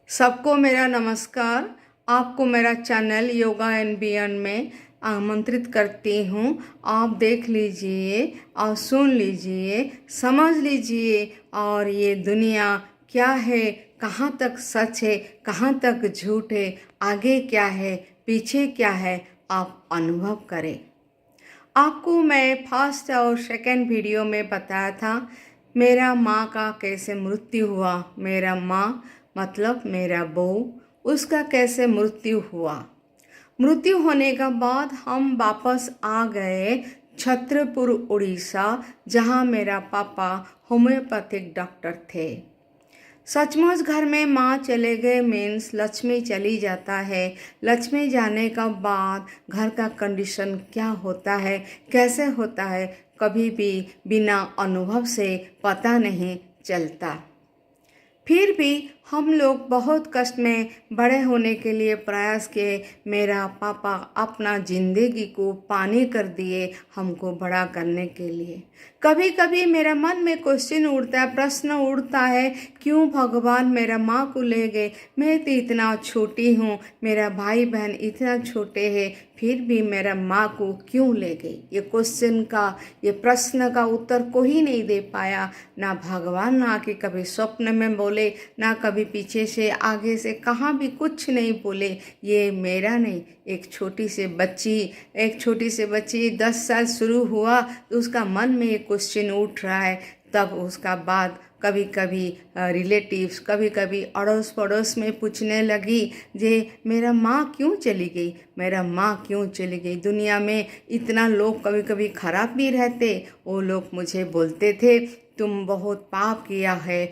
सबको मेरा नमस्कार। आपको मेरा चैनल योगा एंड बियॉन्ड में आमंत्रित करती हूँ। आप देख लीजिए और सुन लीजिए, समझ लीजिए और ये दुनिया क्या है, कहाँ तक सच है, कहाँ तक झूठ है, आगे क्या है, पीछे क्या है, आप अनुभव करें। आपको मैं फर्स्ट और सेकंड वीडियो में बताया था मेरा माँ का कैसे मृत्यु हुआ। मेरा माँ मतलब मेरा बहू, उसका कैसे मृत्यु हुआ। मृत्यु होने के बाद हम वापस आ गए छत्रपुर उड़ीसा, जहाँ मेरा पापा होम्योपैथिक डॉक्टर थे। सचमुच घर में माँ चले गए मीन्स लक्ष्मी चली जाता है। लक्ष्मी जाने का बाद घर का कंडीशन क्या होता है, कैसे होता है, कभी भी बिना अनुभव से पता नहीं चलता। फिर भी हम लोग बहुत कष्ट में बड़े होने के लिए प्रयास किए। मेरा पापा अपना जिंदगी को पानी कर दिए हमको बड़ा करने के लिए। कभी कभी मेरा मन में क्वेश्चन उठता है, प्रश्न उठता है, क्यों भगवान मेरा माँ को ले गए। मैं तो इतना छोटी हूँ, मेरा भाई बहन इतना छोटे हैं, फिर भी मेरा माँ को क्यों ले गई। ये क्वेश्चन का, ये प्रश्न का उत्तर कोई नहीं दे पाया। ना भगवान ना कि कभी स्वप्न में बोले, ना कभी पीछे से आगे से कहाँ भी कुछ नहीं बोले। ये मेरा नहीं, एक छोटी सी बच्ची 10 साल शुरू हुआ तो उसका मन में ये क्वेश्चन उठ रहा है। तब उसका बाद कभी कभी रिलेटिव्स, कभी कभी अड़ोस पड़ोस में पूछने लगी जे मेरा माँ क्यों चली गई, मेरा माँ क्यों चली गई। दुनिया में इतना लोग कभी कभी खराब भी रहते। वो लोग मुझे बोलते थे तुम बहुत पाप किया है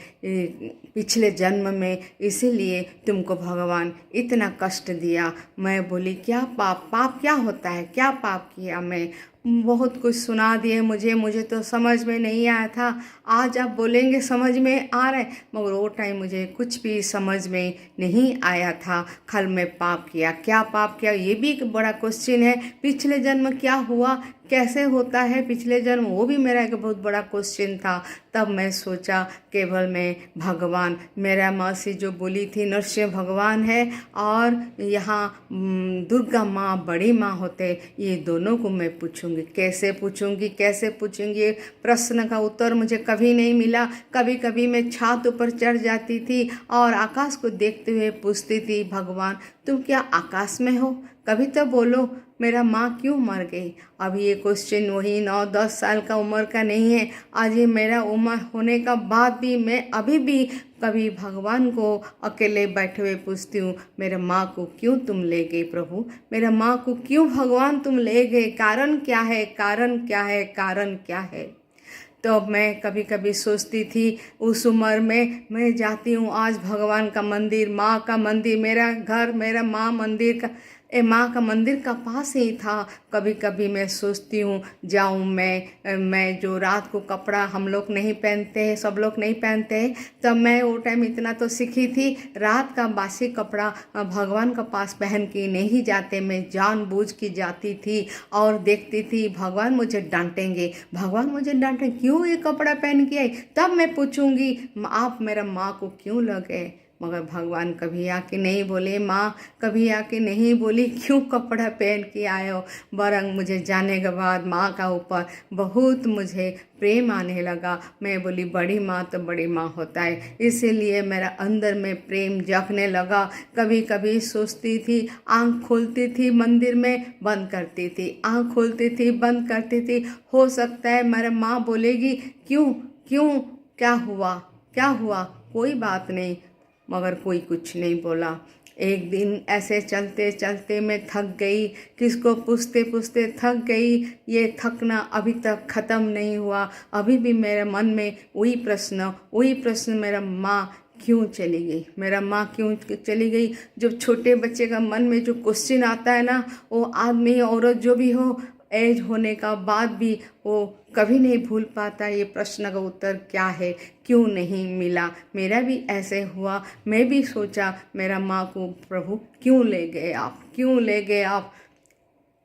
पिछले जन्म में, इसीलिए तुमको भगवान इतना कष्ट दिया। मैं बोली क्या पाप, पाप क्या होता है, क्या पाप किया मैं। बहुत कुछ सुना दिए मुझे तो समझ में नहीं आया था। आज आप बोलेंगे समझ में आ रहा है, मगर वो टाइम मुझे कुछ भी समझ में नहीं आया था। कल मैं पाप किया, क्या पाप किया, ये भी एक बड़ा क्वेश्चन है। पिछले जन्म क्या हुआ, कैसे होता है पिछले जन्म, वो भी मेरा एक बहुत बड़ा क्वेश्चन था। तब मैं सोचा केवल मैं भगवान, मेरा मौसी जो बोली थी नरसिंह भगवान है और यहाँ दुर्गा माँ बड़ी माँ होते, ये दोनों को मैं पूछूंगी। कैसे पूछूंगी, प्रश्न का उत्तर मुझे कभी नहीं मिला। कभी कभी मैं छत ऊपर चढ़ जाती थी और आकाश को देखते हुए पूछती थी भगवान तुम क्या आकाश में हो, कभी तो बोलो मेरा माँ क्यों मर गई। अब ये क्वेश्चन वही 9-10 साल का उम्र का नहीं है। आज ये मेरा उम्र होने का बाद भी मैं अभी भी कभी भगवान को अकेले बैठे हुए पूछती हूँ मेरे माँ को क्यों तुम ले गए प्रभु, मेरा माँ को क्यों भगवान तुम ले गए, कारण क्या है, कारण क्या है, कारण क्या है। तो मैं कभी कभी सोचती थी उस उम्र में मैं जाती हूँ आज भगवान का मंदिर, माँ का मंदिर, मेरा घर मेरा माँ मंदिर का, माँ का मंदिर का पास ही था। कभी कभी मैं सोचती हूँ जाऊँ मैं जो रात को कपड़ा हम लोग नहीं पहनते हैं, सब लोग नहीं पहनते हैं, तब मैं वो टाइम इतना तो सीखी थी, रात का बासी कपड़ा भगवान का पास पहन के नहीं जाते। मैं जानबूझ के जाती थी और देखती थी भगवान मुझे डांटेंगे, भगवान मुझे डांटेंगे क्यों ये कपड़ा पहन के आई। तब मैं पूछूंगी आप मेरा माँ को क्यों लगे, मगर भगवान कभी आके नहीं बोले, माँ कभी आके नहीं बोली क्यों कपड़ा पहन के आए हो। बरंग मुझे जाने के बाद माँ का ऊपर बहुत मुझे प्रेम आने लगा। मैं बोली बड़ी माँ तो बड़ी माँ होता है, इसीलिए मेरा अंदर में प्रेम जगने लगा। कभी कभी सोचती थी, आँख खोलती थी मंदिर में, बंद करती थी, आँख खोलती थी बंद करती थी। हो सकता है मेरा माँ बोलेगी क्यों क्यों, क्या हुआ, कोई बात नहीं, मगर कोई कुछ नहीं बोला। एक दिन ऐसे चलते चलते मैं थक गई, किसको पूछते पूछते थक गई। ये थकना अभी तक ख़त्म नहीं हुआ, अभी भी मेरे मन में वही प्रश्न मेरा माँ क्यों चली गई, मेरा माँ क्यों चली गई। जब छोटे बच्चे का मन में जो क्वेश्चन आता है ना, वो आदमी औरत जो भी हो एज होने का बाद भी वो कभी नहीं भूल पाता ये प्रश्न का उत्तर क्या है, क्यों नहीं मिला। मेरा भी ऐसे हुआ, मैं भी सोचा मेरा माँ को प्रभु क्यों ले गए आप, क्यों ले गए आप।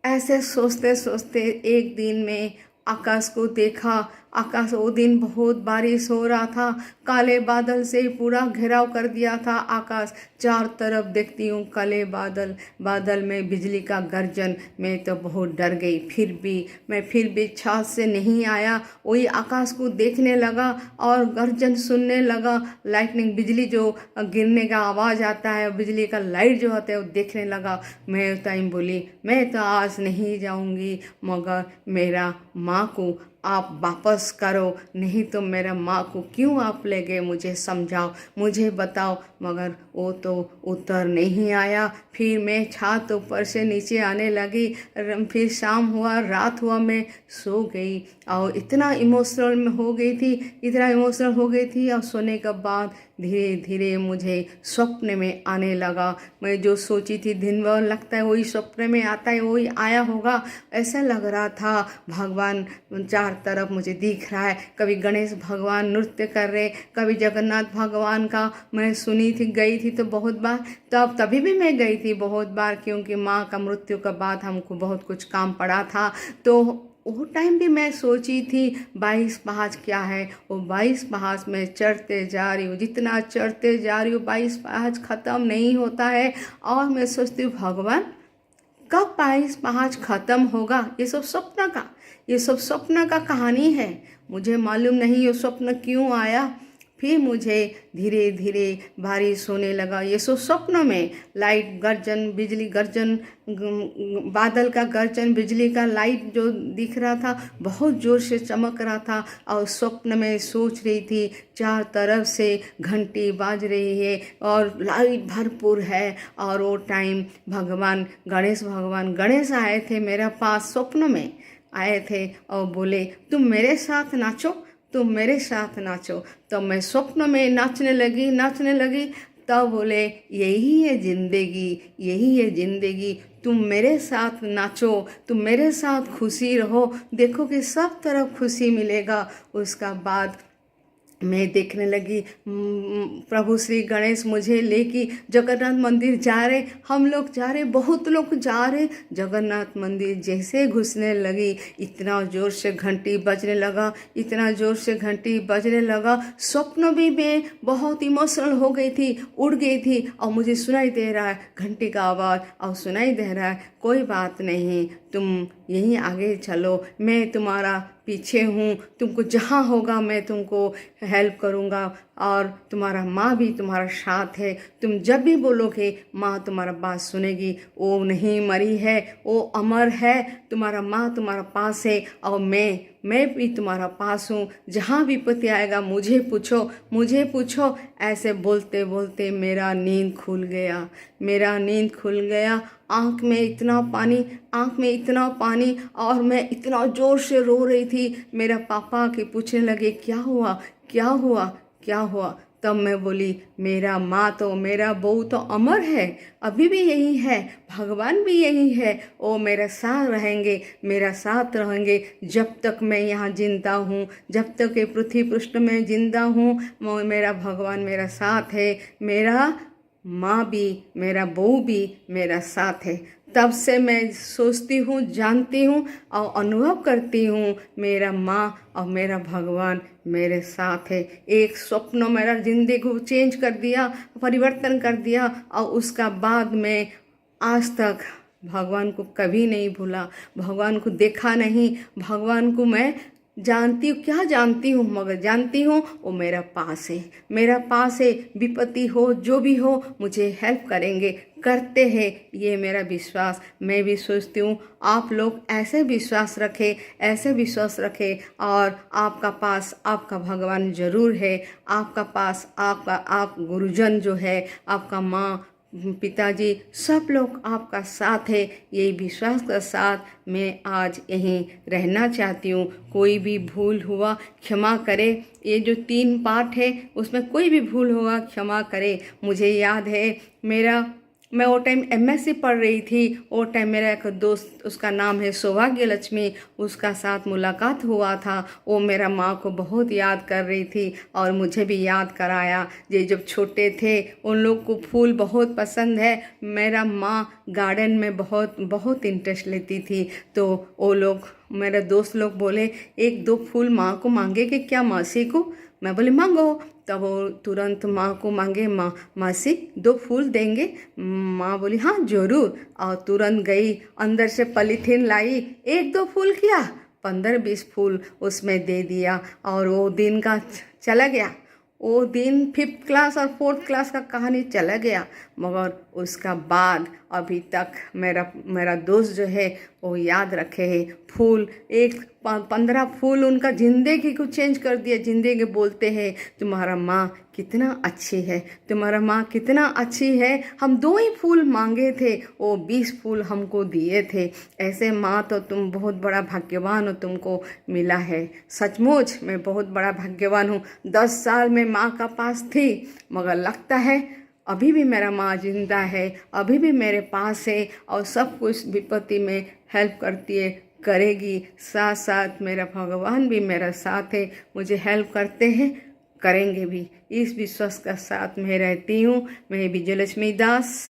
ऐसे सोचते सोचते एक दिन में आकाश को देखा। आकाश वो दिन बहुत बारिश हो रहा था, काले बादल से पूरा घेराव कर दिया था आकाश। चार तरफ देखती हूँ काले बादल, बादल में बिजली का गर्जन। मैं तो बहुत डर गई। मैं फिर भी छत से नहीं आया, वही आकाश को देखने लगा और गर्जन सुनने लगा। लाइटनिंग, बिजली जो गिरने का आवाज़ आता है, बिजली का लाइट जो होता है वो देखने लगा। मैं उस टाइम बोली मैं तो आज नहीं जाऊंगी, मगर मेरा माँ को आप वापस करो, नहीं तो मेरा माँ को क्यों आप ले गए, मुझे समझाओ, मुझे बताओ। मगर वो तो उत्तर नहीं आया। फिर मैं छत ऊपर से नीचे आने लगी। फिर शाम हुआ, रात हुआ, मैं सो गई और इतना इमोशनल हो गई थी। और सोने के बाद धीरे धीरे मुझे स्वप्न में आने लगा। मैं जो सोची थी दिन भर, लगता है वही स्वप्न में आता है, वही आया होगा, ऐसा लग रहा था। भगवान चार तरफ मुझे दिख रहा है। कभी गणेश भगवान नृत्य कर रहे, कभी जगन्नाथ भगवान का मैं सुनी थी, गई थी तो बहुत बार। तभी भी मैं गई थी बहुत बार, क्योंकि माँ का मृत्यु के बाद हमको बहुत कुछ काम पड़ा था। तो वो टाइम भी मैं सोची थी 22 पहाड़ क्या है। वो 22 पहाड़ में चढ़ते जा रही हूँ, जितना चढ़ते जा रही हूँ 22 पहाड़ ख़त्म नहीं होता है। और मैं सोचती हूँ भगवान कब 22 पहाड़ ख़त्म होगा। ये सब स्वप्न का कहानी है, मुझे मालूम नहीं ये स्वप्न क्यों आया। फिर मुझे धीरे धीरे बारिश होने लगा। ये सब स्वप्न में लाइट गर्जन, बिजली गर्जन, बादल का गर्जन, बिजली का लाइट जो दिख रहा था बहुत ज़ोर से चमक रहा था। और स्वप्न में सोच रही थी चार तरफ से घंटी बाज रही है और लाइट भरपूर है। और वो टाइम गणेश आए थे मेरे पास, स्वप्न में आए थे और बोले तुम मेरे साथ नाचो। तो मैं स्वप्न में नाचने लगी। तब बोले यही है जिंदगी, तुम मेरे साथ नाचो, तुम मेरे साथ खुशी रहो, देखो कि सब तरफ खुशी मिलेगा। उसका बाद मैं देखने लगी प्रभु श्री गणेश मुझे लेके जगन्नाथ मंदिर जा रहे, हम लोग जा रहे, बहुत लोग जा रहे। जगन्नाथ मंदिर जैसे घुसने लगी, इतना ज़ोर से घंटी बजने लगा। स्वप्न भी मैं बहुत इमोशनल हो गई थी, उड़ गई थी। और मुझे सुनाई दे रहा है घंटी का आवाज़, और सुनाई दे रहा है कोई बात नहीं, तुम यहीं आगे चलो, मैं तुम्हारा पीछे हूँ, तुमको जहाँ होगा मैं तुमको हेल्प करूँगा। और तुम्हारा माँ भी तुम्हारा साथ है, तुम जब भी बोलोगे माँ तुम्हारा बात सुनेगी। वो नहीं मरी है, वो अमर है। तुम्हारा माँ तुम्हारा पास है और मैं भी तुम्हारा पास हूँ। जहाँ विपत्ति आएगा मुझे पूछो। ऐसे बोलते बोलते मेरा नींद खुल गया। आँख में इतना पानी और मैं इतना ज़ोर से रो रही थी। मेरा पापा के पूछने लगे क्या हुआ। तब मैं बोली मेरा बहू तो अमर है, अभी भी यही है, भगवान भी यही है, वो मेरे साथ रहेंगे जब तक मैं यहाँ जिंदा हूँ, जब तक ये पृथ्वी पृष्ठ में जिंदा हूँ। मेरा भगवान मेरा साथ है, मेरा माँ भी, मेरा बहू भी मेरा साथ है। तब से मैं सोचती हूँ, जानती हूँ और अनुभव करती हूँ मेरा माँ और मेरा भगवान मेरे साथ है। एक स्वप्न मेरा जिंदगी को चेंज कर दिया, परिवर्तन कर दिया। और उसका बाद मैं आज तक भगवान को कभी नहीं भूला, भगवान को देखा नहीं। भगवान को मैं जानती हूँ मगर जानती हूँ वो मेरा पास है। विपत्ति हो जो भी हो मुझे हेल्प करते हैं, ये मेरा विश्वास। मैं भी सोचती हूँ आप लोग ऐसे विश्वास रखें और आपका पास आपका भगवान जरूर है। आपका पास आप गुरुजन जो है, आपका माँ पिताजी सब लोग आपका साथ है। यही विश्वास के साथ मैं आज यहीं रहना चाहती हूँ। कोई भी भूल हुआ क्षमा करे। ये जो 3 पार्ट है उसमें कोई भी भूल हुआ क्षमा करे। मुझे याद है मैं वो टाइम MSc पढ़ रही थी। वो टाइम मेरा एक दोस्त, उसका नाम है सौभाग्य लक्ष्मी, उसका साथ मुलाकात हुआ था। वो मेरा माँ को बहुत याद कर रही थी और मुझे भी याद कराया। ये जब छोटे थे उन लोग को फूल बहुत पसंद है। मेरा माँ गार्डन में बहुत इंटरेस्ट लेती थी, तो वो लोग मेरे दोस्त लोग बोले एक दो फूल माँ को मांगे कि क्या मासी को। मैं बोली मांगो। तब वो तुरंत माँ को मांगे, माँ मासी दो फूल देंगे। माँ बोली हाँ ज़रूर। और तुरंत गई अंदर से पॉलीथीन लाई, एक दो फूल किया 15-20 फूल उसमें दे दिया। और वो दिन का चला गया। वो दिन 5th क्लास और 4th क्लास का कहानी चला गया। मगर उसका बाद अभी तक मेरा दोस्त जो है वो याद रखे है। फूल 15 फूल उनका ज़िंदगी को चेंज कर दिया। ज़िंदगी बोलते हैं तुम्हारा माँ कितना अच्छी है, तुम्हारा माँ कितना अच्छी है। हम 2 ही फूल मांगे थे, वो 20 फूल हमको दिए थे। ऐसे माँ तो तुम बहुत बड़ा भाग्यवान हो, तुमको मिला है। सचमुच मैं बहुत बड़ा भाग्यवान हूँ। 10 साल में माँ का पास थी, मगर लगता है अभी भी मेरा माँ जिंदा है, अभी भी मेरे पास है और सब कुछ विपत्ति में हेल्प करती है, करेगी। साथ साथ मेरा भगवान भी मेरा साथ है, मुझे हेल्प करते हैं, करेंगे भी। इस विश्वास का साथ मैं रहती हूँ। मैं विजयलक्ष्मी दास।